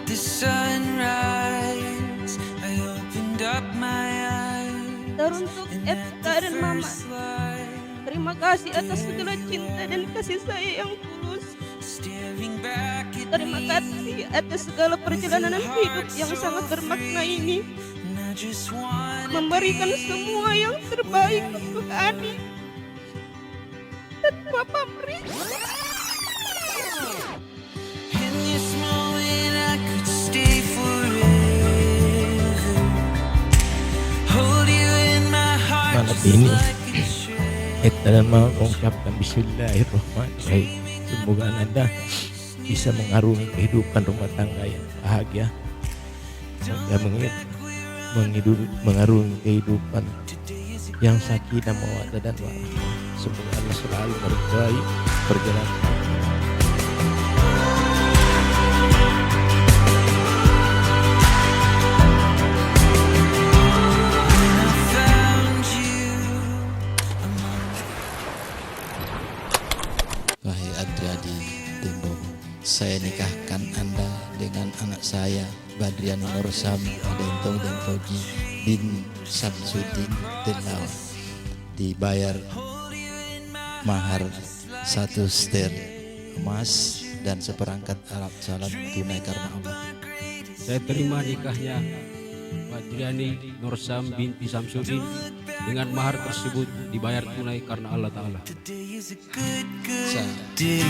the sunrise, I opened up my eyes. Teruntuk Epta dan Mama, terima kasih atas segala cinta dan kasih sayang yang tulus. Terima kasih atas segala perjalanan hidup yang sangat bermakna ini, memberikan semua yang terbaik untuk Ani dan Bapak Pri. In this moment I could stay forever. Hold you in my heart Malam just ini like a treasure. Etta dan Mama mengucapkan Bismillahirrahmanirrahim. Semoga Anda bisa mengarungi kehidupan rumah tangga yang bahagia. Semoga mengarungi kehidupan yang sakinah mawaddah dan warahmah. Semoga Allah selalu meridai perjalanan. Wahai Adriani Tembong, saya nikahkan Anda dengan anak saya Badriani Nursam Adentong dan Fauji bin Samsudin Tilawa, dibayar mahar 1 setir emas dan seperangkat alat salat tunai karena Allah. Saya terima nikahnya Badriani Nursam binti Samsudin dengan mahar tersebut dibayar tunai karena Allah Ta'ala. Today is a good Sa- day.